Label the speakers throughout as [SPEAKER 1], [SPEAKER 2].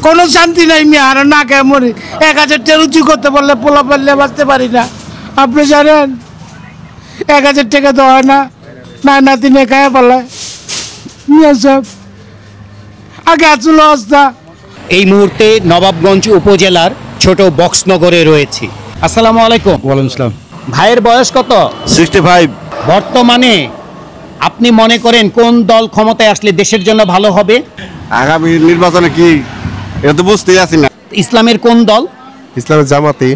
[SPEAKER 1] কোনো শান্তি নাই। আমি আর না কে মরি 1000 টাকা রুচি করতে পারলে পোলা পারলে বাঁচতে পারি না। আপনি জানেন 1000 টাকা তো হয় না, না নাতিনে খায় পালায় মিয়া সাহেব। আগে আসল অবস্থা।
[SPEAKER 2] এই মুহূর্তে নবাবগঞ্জ উপজেলার ছোট বক্সনগরে রয়েছি। আসসালামু আলাইকুম।
[SPEAKER 3] ওয়ালাইকুম আসসালাম।
[SPEAKER 2] ভাইয়ের বয়স কত?
[SPEAKER 3] 65।
[SPEAKER 2] বর্তমানে আপনি মনে করেন কোন দল ক্ষমতায় আসলে দেশের জন্য ভালো হবে?
[SPEAKER 3] আগামী নির্বাচনে কি এটা তো বুঝতেই আছি না।
[SPEAKER 2] ইসলামের কোন দল?
[SPEAKER 3] ইসলামের জামাতি।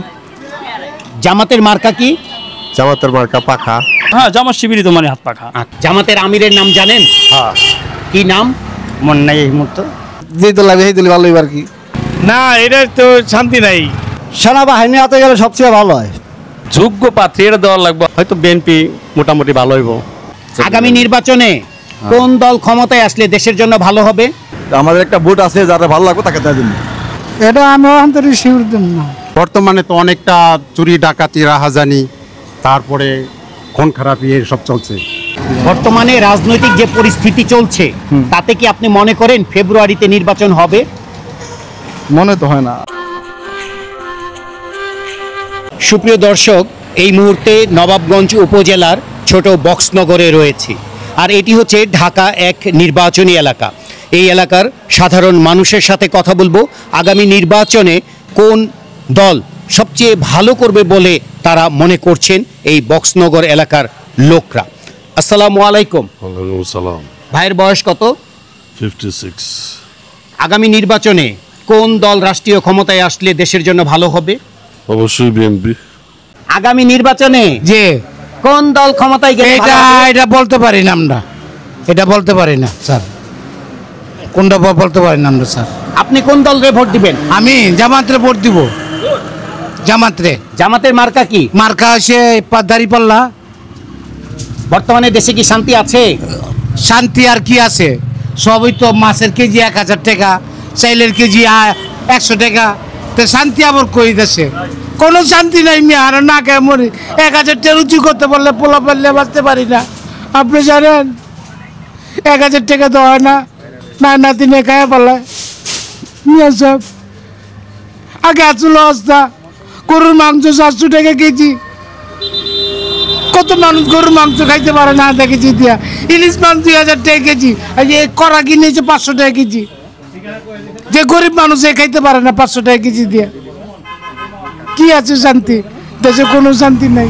[SPEAKER 2] জামাতের মার্কা কি?
[SPEAKER 3] জামাতের মার্কা পাখা।
[SPEAKER 4] হ্যাঁ, জামাত শিবিরই তো মানে হাত পাখা।
[SPEAKER 2] জামাতের আমিরের নাম জানেন?
[SPEAKER 4] হ্যাঁ।
[SPEAKER 2] কি নাম?
[SPEAKER 4] মনে নাই এই মুহূর্তে।
[SPEAKER 3] যে দল লাগবে সেই দল ভালো এবার কি
[SPEAKER 1] না, এটা তো শান্তি নাই।
[SPEAKER 3] সেনাবাহিনী হাতে গেলে সবচেয়ে ভালো হয়।
[SPEAKER 4] যোগ্য প্রার্থী এটা দেওয়া লাগবে। হয়তো বিএনপি মোটামুটি ভালো হইব।
[SPEAKER 2] আগামী নির্বাচনে কোন দল ক্ষমতায় আসলে দেশের জন্য ভালো হবে?
[SPEAKER 3] আমাদের একটা ভোট আছে, যারা ভালো লাগবে তাকে দেওয়া দিন।
[SPEAKER 1] এটা আমি অন্তরে শিউর দেন না।
[SPEAKER 5] বর্তমানে তো অনেকটা চুরি ডাকাতি রাহাজানি, তারপরে খুন খারাপি সব চলছে।
[SPEAKER 2] বর্তমানে রাজনৈতিক যে পরিস্থিতি চলছে তাতে কি আপনি মনে করেন ফেব্রুয়ারিতে নির্বাচন হবে?
[SPEAKER 3] মনে তো হয় না।
[SPEAKER 2] সুপ্রিয় দর্শক, এই মুহূর্তে নবাবগঞ্জ উপজেলার ছোট বক্সনগরে রয়েছি। আর এটি হচ্ছে ঢাকা 1 নির্বাচনী এলাকা। এই এলাকার সাধারণ মানুষের সাথে কথা বলবো আগামী নির্বাচনে কোন দল সবচেয়ে ভালো করবে বলে তারা মনে করছেন এই বক্সনগর এলাকার লোকরা। আসসালামু আলাইকুম।
[SPEAKER 6] ওয়ালাইকুম আসসালাম।
[SPEAKER 2] ভাইয়ের বয়স কত?
[SPEAKER 6] 56।
[SPEAKER 2] আগামী নির্বাচনে কোন দল রাষ্ট্রীয় ক্ষমতায় আসলে দেশের জন্য ভালো হবে?
[SPEAKER 6] অবশ্যই বিএনপি।
[SPEAKER 2] আগামী নির্বাচনে
[SPEAKER 1] যে
[SPEAKER 2] কোন দল ক্ষমতায় গেলে
[SPEAKER 1] এটা
[SPEAKER 2] ভালো হবে?
[SPEAKER 1] এটা বলতে পারি না আমরা, এটা বলতে পারি না স্যার। কোনটা বলতে পারি না আমরা স্যার।
[SPEAKER 2] আপনি কোন দলকে ভোট দিবেন?
[SPEAKER 1] আমি জামাতরে ভোট দিব। জামাতরে।
[SPEAKER 2] জামাতের মার্কা কি?
[SPEAKER 1] মার্কা আছে দাঁড়িপাল্লা।
[SPEAKER 2] বর্তমানে দেশে কি শান্তি আছে?
[SPEAKER 1] শান্তি আর কি আছে? সবই তো মাছের কেজি 1000 টাকা, চাইলের কেজি 100 টাকা। তো শান্তি আবার কই দেশে? কোনো শান্তি নাই। আমি আর না কে মরি 1000 টাকা রুচি করতে পারলে পোলা পারলে বাঁচতে পারি না। আপনি জানেন 1000 টাকা তো হয় না, না নাতিনে খায় পালায় মিয়া সাহেব। আগে আসল অবস্থা। গরুর মাংস 700 টাকা কেজি। কত মানুষ গরুর মাংস খাইতে পারে না আধা কেজি দিয়া। ইলিশ মাছ 2000 টাকা কেজি। আর যে কড়া কিনেছে 500 টাকা কেজি। যে গরিব মানুষ খাইতে পারে না 500 টাকা কেজি দিয়া। কি আছে শান্তি? দেশে কোনো শান্তি নাই।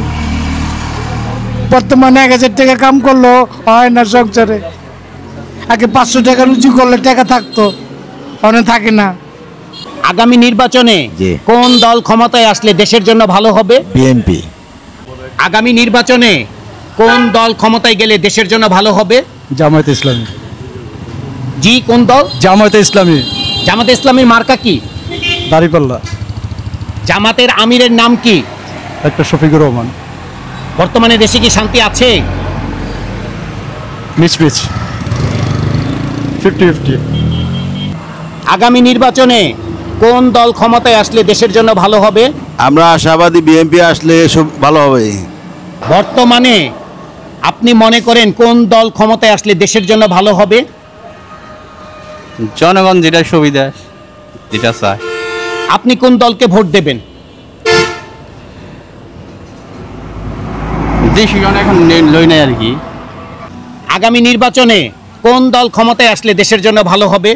[SPEAKER 1] বর্তমানে 1000 টাকা কাম করলো হয় না সংসারে। আগে 500 টাকা রুচি করলে টাকা থাকতো, অনেক থাকে না।
[SPEAKER 2] আগামী নির্বাচনে কোন দল ক্ষমতায় আসলে দেশের জন্য ভালো হবে?
[SPEAKER 3] বিএনপি।
[SPEAKER 2] আগামী নির্বাচনে কোন দল ক্ষমতায় গেলে দেশের জন্য ভালো হবে?
[SPEAKER 3] জামায়াতে ইসলামী।
[SPEAKER 2] জি, কোন দল?
[SPEAKER 3] জামায়াতে ইসলামী।
[SPEAKER 2] জামাতে ইসলামীর মার্কা কি?
[SPEAKER 3] দাঁড়িপাল্লা।
[SPEAKER 2] জামাতের আমিরের নাম কি?
[SPEAKER 3] একটা শফিকুর রহমান।
[SPEAKER 2] বর্তমানে দেশে কি শান্তি আছে?
[SPEAKER 3] মিচমিচ 50-50।
[SPEAKER 2] আগামী নির্বাচনে কোন দল ক্ষমতায় আসলে দেশের জন্য ভালো হবে?
[SPEAKER 3] আমরা আশাবাদী বিএনপি আসলে সব ভালো হবে।
[SPEAKER 2] বর্তমানে আপনি মনে করেন কোন দল ক্ষমতায় আসলে দেশের জন্য ভালো হবে?
[SPEAKER 4] জনগণ যেটা সুবিধা যেটা চায়।
[SPEAKER 2] আপনি কোন দলকে ভোট দেবেন?
[SPEAKER 4] ডিসিশন এখন লই নাই আর কি।
[SPEAKER 2] আগামী নির্বাচনে কোন দল ক্ষমতায় আসলে দেশের জন্য ভালো হবে?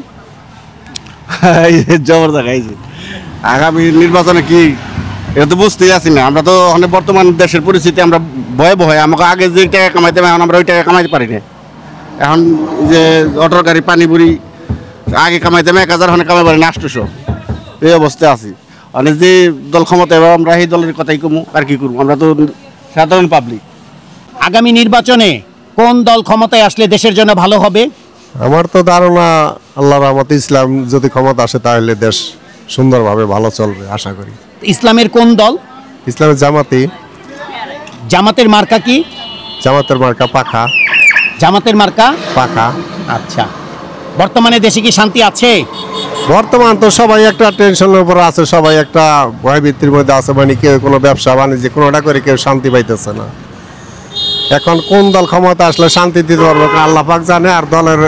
[SPEAKER 3] জবর দেখাইছে। আগামী নির্বাচনে কি এটা তো বুঝতেই আছি না। আমরা তো অনেক বর্তমান দেশের পরিস্থিতি আমরা ভয়ে ভয়ে, আমাকে আগে যে টাকা কামাইতে এখন আমরা ওই টাকা কামাইতে পারি না। এখন যে অটোর গাড়ি পানি বুড়ি আগে কামাইতে 1000, এখন কামাই পারি না 800। এই অবস্থায় আছি। অনেক যে দল ক্ষমতায় আমরা সেই দলের কথাই কমু, আর কি করবো? আমরা তো সাধারণ পাবলিক।
[SPEAKER 2] আগামী নির্বাচনে কোন দল ক্ষমতায় আসলে দেশের জন্য ভালো হবে?
[SPEAKER 7] আমার তো ধারণা আল্লাহর রহমতে ইসলাম যদি ক্ষমতা আসে তাহলে দেশ সুন্দরভাবে ভালো চলবে আশা করি।
[SPEAKER 2] ইসলামের কোন দল?
[SPEAKER 7] ইসলামের জামাতি।
[SPEAKER 2] জামাতের মার্কা কি?
[SPEAKER 7] জামাতের মার্কা পাখা।
[SPEAKER 2] জামাতের মার্কা
[SPEAKER 7] পাখা।
[SPEAKER 2] আচ্ছা, বর্তমানে দেশে কি শান্তি আছে?
[SPEAKER 7] বর্তমান তো সবাই একটা টেনশনের উপর আছে, সবাই একটা ভয়ভীতির মধ্যে আছে। মানে কেউ কোনো ব্যবসা বাণিজ্য কোনোটা করে কেউ শান্তি পাইতেছে না। এখন কোন দল ক্ষমতা আসলে শান্তি দিতে পারবে আল্লাহ পাক জানে, আর দলের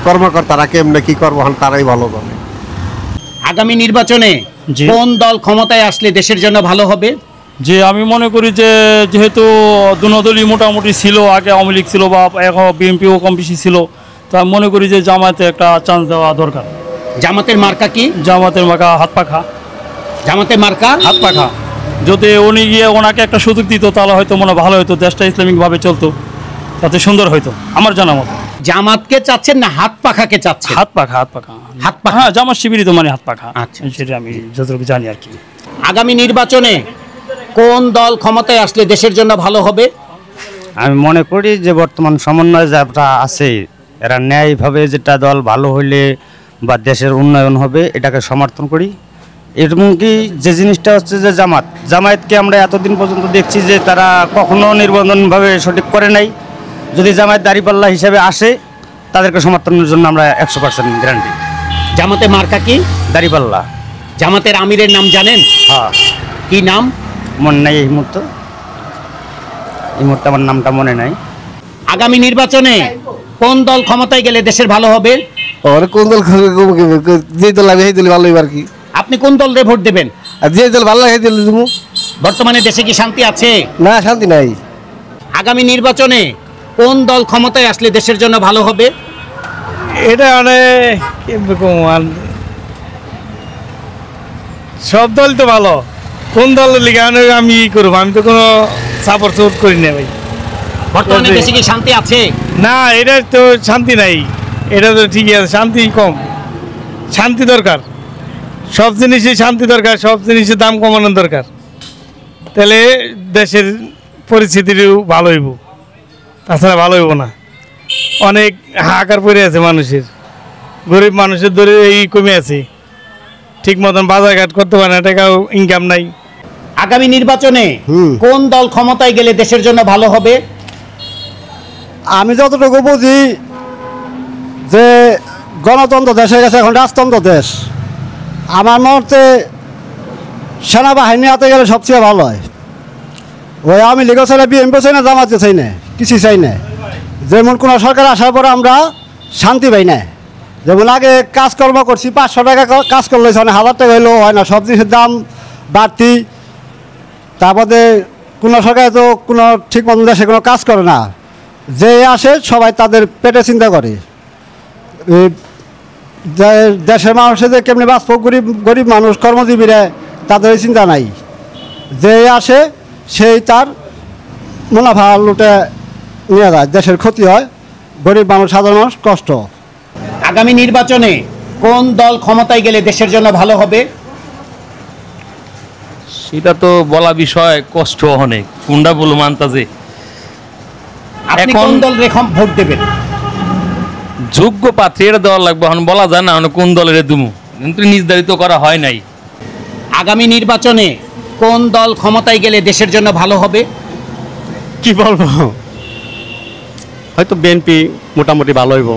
[SPEAKER 7] কর্মকর্তারা কেমনে কি করবো তারাই ভালো জানে।
[SPEAKER 2] আগামী নির্বাচনে
[SPEAKER 4] জি।
[SPEAKER 2] কোন দল ক্ষমতায় আসলে দেশের জন্য ভালো হবে?
[SPEAKER 4] যে আমি মনে করি যে যেহেতু দুদলই মোটামুটি ছিল, আগে আওয়ামী লীগ ছিল বা এখন বিএনপিও কম বেশি ছিল, তা আমি মনে করি যে জামায়াতে একটা চান্স দেওয়া দরকার।
[SPEAKER 2] জামাতের মার্কা কি?
[SPEAKER 4] জামাতের মার্কা হাত পাখা।
[SPEAKER 2] জামাতের মার্কা
[SPEAKER 4] হাত পাখা যদি উনি গিয়ে ওনাকে একটা সুযোগ দিত তাহলে হয়তো মনে হয় ভালো হতো, দেশটা ইসলামিকভাবে চলতো, তাতে সুন্দর হতো আমার জানা মতো।
[SPEAKER 2] জামাতকে চাচ্ছেন না হাত পাখাকে চাচ্ছেন?
[SPEAKER 4] হাত পাখা, হাত পাখা,
[SPEAKER 2] হাত পাখা।
[SPEAKER 4] হ্যাঁ, জামাত শিবিরই তো মানে হাত পাখা।
[SPEAKER 2] আচ্ছা।
[SPEAKER 4] সেটা আমি যতটুকু জানি আর কি।
[SPEAKER 2] আগামী নির্বাচনে কোন দল ক্ষমতায় আসলে দেশের জন্য ভালো হবে?
[SPEAKER 8] আমি মনে করি যে বর্তমান সমন্বয় যারা আছে এরা ন্যায়ভাবে যেটা দল ভালো হইলে বা দেশের উন্নয়ন হবে এটাকে সমর্থন করি। এবং কি যে জিনিসটা হচ্ছে যে জামায়াতকে আমরা এতদিন পর্যন্ত দেখছি যে তারা কখনো নির্বাচনভাবে সঠিক করে নাই। যদি জামায়াত দাঁড়িপাল্লা হিসাবে আসে তাদেরকে সমর্থনের জন্য আমরা 100% গ্যারান্টি।
[SPEAKER 2] জামাতের মার্কা কি?
[SPEAKER 8] দাঁড়িপাল্লা।
[SPEAKER 2] জামাতের আমিরের নাম জানেন?
[SPEAKER 8] হ্যাঁ।
[SPEAKER 2] কি নাম?
[SPEAKER 8] মনে নাই এই মুহূর্তে আমার নামটা মনে নাই।
[SPEAKER 2] আগামী নির্বাচনে কোন দল ক্ষমতায় গেলে দেশের ভালো হবে?
[SPEAKER 7] কোন দল যে দল লাগে সেই দল ভালো আর কি।
[SPEAKER 2] আপনি কোন দলরে ভোট দেবেন?
[SPEAKER 7] আর যে দল ভালো লাগে সেই দল দেবো।
[SPEAKER 2] বর্তমানে দেশে কি শান্তি আছে?
[SPEAKER 7] না, শান্তি নাই।
[SPEAKER 2] আগামী নির্বাচনে কোন দল ক্ষমতায় আসলে দেশের জন্য ভালো হবে?
[SPEAKER 1] এটা সব দল তো ভালো, কোন দলের লিগে আমি করবো? আমি তো কোনো সাপোর্ট করি না ভাই।
[SPEAKER 2] বর্তমানে দেশে কি শান্তি আছে?
[SPEAKER 1] না, এটা তো শান্তি নাই। এটা তো ঠিকই আছে, শান্তি কম। শান্তি দরকার, সব জিনিসই শান্তি দরকার, সব জিনিসের দাম কমানো দরকার, তাহলে দেশের পরিস্থিতিও ভালো হইব। তাছাড়া ভালো হইব না। অনেক হাহাকার পড়ে আছে মানুষের, গরিব মানুষের ধরে এই কমে আছে, ঠিক মতন বাজারঘাট করতে পারে না, টাকাও ইনকাম নাই।
[SPEAKER 2] আগামী নির্বাচনে কোন দল ক্ষমতায় গেলে দেশের জন্য ভালো হবে?
[SPEAKER 7] আমি যতটুকু বুঝি যে গণতন্ত্র দেশ হয়ে গেছে, এখন রাজতন্ত্র দেশ। আমার মতে সেনাবাহিনী হাতে গেলে সবচেয়ে ভালো হয়। ওই আওয়ামী লীগও চাই না, বিএনপিও চাই না, জামাতও চাই না, কিছু চাই না। যেমন কোনো সরকার আসার পর আমরা শান্তি পাই না। যেমন আগে কাজকর্ম করছি, 500 টাকা কাজ করলে অনেক 1000 টাকা হইলেও হয় না, সব জিনিসের দাম বাড়তি। তারপরে কোনো সরকার তো কোনো ঠিক মতন দেশে কোনো কাজ করে না, যে আসে সবাই তাদের পেটে চিন্তা করে। দেশের মানুষের যে কেমনি বাঁচব, গরিব গরিব মানুষ কর্মজীবীরা তাদের চিন্তা নাই। যে আসে সেই তার মুনাফা লুটে নিয়ে যায়, দেশের ক্ষতি হয়, গরিব মানুষ সাধারণ মানুষ কষ্ট।
[SPEAKER 2] আগামী নির্বাচনে কোন দল ক্ষমতায় গেলে দেশের জন্য ভালো হবে?
[SPEAKER 9] সেটা তো বলা বিষয়, কষ্ট অনেক, কোনটা বলবো মানতাছে।
[SPEAKER 2] আপনি কোন দলরে ভোট দেবেন?
[SPEAKER 9] যোগ্য প্রার্থী এটা দেওয়া লাগবে, এখন বলা যায় না কোন দলের দুমু, কিন্তু নির্ধারিত করা হয় নাই।
[SPEAKER 2] আগামী নির্বাচনে কোন দল ক্ষমতায় গেলে দেশের জন্য ভালো হবে?
[SPEAKER 5] কি বলবো, হয়তো বিএনপি মোটামুটি ভালো হইব।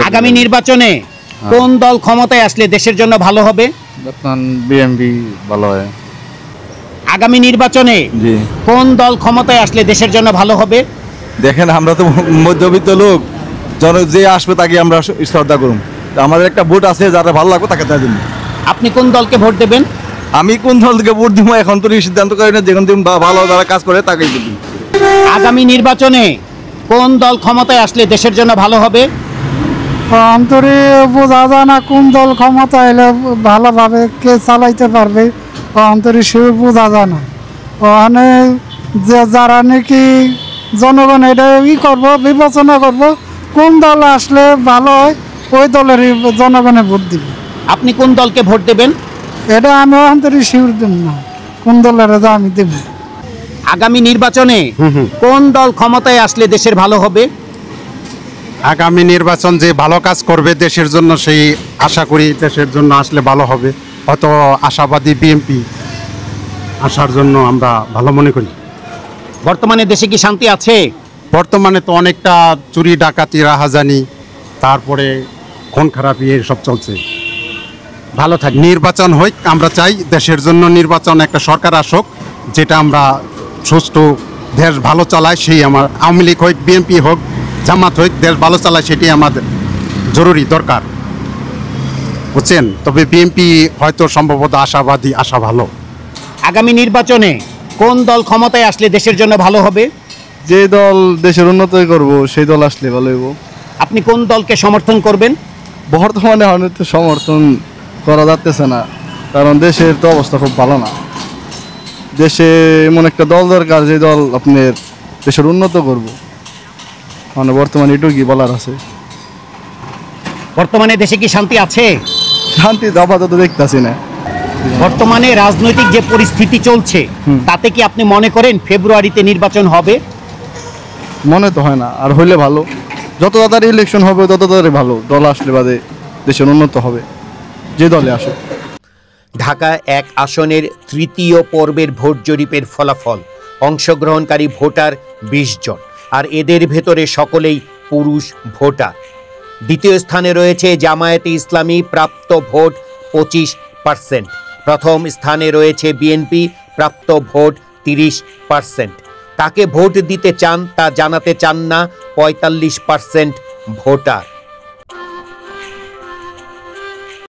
[SPEAKER 2] আগামী নির্বাচনে কোন দল ক্ষমতায় আসলে দেশের জন্য ভালো হবে?
[SPEAKER 10] বর্তমান বিএনপি ভালো হয়।
[SPEAKER 2] আগামী নির্বাচনে
[SPEAKER 10] জি।
[SPEAKER 2] কোন দল ক্ষমতায় আসলে দেশের জন্য ভালো হবে?
[SPEAKER 10] দেখেন, আমরা তো মধ্যবিত্ত লোক, যে আসবে তাকে আমরা শ্রদ্ধা করুন। আমাদের একটা ভোট আছে, যারা ভালো লাগবে তাকে দেওয়া দিন।
[SPEAKER 2] আপনি কোন দলকে ভোট দেবেন?
[SPEAKER 10] আমি কোন দলকে ভোট দিব এখন তো সিদ্ধান্ত করি না, যেখান থেকে ভালো যারা কাজ করে তাকেই দিব।
[SPEAKER 2] আগামী নির্বাচনে কোন দল ক্ষমতায় আসলে দেশের জন্য ভালো হবে?
[SPEAKER 11] অন্তরে বোঝা যায় না কোন দল ক্ষমতা এলে ভালোভাবে কে চালাইতে পারবে, অন্তরে সে বোঝা যায় না। ওখানে যে যারা নাকি জনগণ এটা করবো, বিবেচনা করবো কোন দল আসলে ভালো হয়, ওই দলেরই জনগণে ভোট দিবে।
[SPEAKER 2] আপনি কোন দলকে ভোট দেবেন?
[SPEAKER 11] এটা আমি অন্তরে শিওর দেব না কোন দলের আমি দেব।
[SPEAKER 2] আগামী নির্বাচনে কোন দল ক্ষমতায় আসলে দেশের ভালো হবে?
[SPEAKER 5] আগামী নির্বাচন যে ভালো কাজ করবে দেশের জন্য, সেই আশা করি দেশের জন্য আসলে ভালো হবে। অত আশাবাদী বিএনপি আসার জন্য আমরা ভালো মনে করি।
[SPEAKER 2] বর্তমানে দেশে কি শান্তি আছে?
[SPEAKER 5] বর্তমানে তো অনেকটা চুরি ডাকাতি রাহাজানি, তারপরে খুন খারাপি সব চলছে। ভালো থাক, নির্বাচন হোক, আমরা চাই দেশের জন্য নির্বাচন, একটা সরকার আসুক যেটা আমরা সুষ্ঠু দেশ ভালো চালায়। সেই আমার আওয়ামী লীগ হোক, বিএনপি হোক, জামাত হোক, দেশ ভালো চালায়, সেটি আমাদের জরুরি দরকার। বুঝছেন। তবে বিএনপি হয়তো সম্ভবত আশাবাদী, আশা ভালো।
[SPEAKER 2] আগামী নির্বাচনে কোন দল ক্ষমতায় আসলে দেশের জন্য ভালো হবে?
[SPEAKER 10] যে দল দেশের উন্নতি করব সেই দল আসলে ভালো হইব।
[SPEAKER 2] আপনি কোন দলকে সমর্থন করবেন?
[SPEAKER 10] বর্তমানে হয়তো সমর্থন করা যাচ্ছে না, কারণ দেশের তো অবস্থা খুব ভালো না। দেশে এমন একটা দল দরকার যে দল আপনার দেশের উন্নত করব, মানে বর্তমানে এটুকুই বলার আছে।
[SPEAKER 2] বর্তমানে দেশে কি শান্তি আছে?
[SPEAKER 10] শান্তি আপাতত দেখতেছি না।
[SPEAKER 2] বর্তমানে রাজনৈতিক যে পরিস্থিতি চলছে তাতে কি আপনি মনে করেন ফেব্রুয়ারিতে নির্বাচন হবে?
[SPEAKER 10] মনে তো হয় না, আর হইলে ভালো। যত তাড়াতাড়ি ইলেকশন হবে তত তাড়াতাড়ি ভালো। দল আসলে বাদে দেশের উন্নত হবে, যে দলে আসে।
[SPEAKER 2] ঢাকা 1 আসনের তৃতীয় পর্বের ভোট জরিপের ফলাফল, অংশগ্রহণকারী ভোটার 20 জন, আর এদের ভেতরে সকলেই পুরুষ ভোটার। দ্বিতীয় স্থানে রয়েছে জামায়াতে ইসলামী, প্রাপ্ত ভোট 25%। প্রথম স্থানে রয়েছে বিএনপি, প্রাপ্ত ভোট 30%। কাকে ভোট দিতে চান তা জানাতে চান না 45% ভোটার।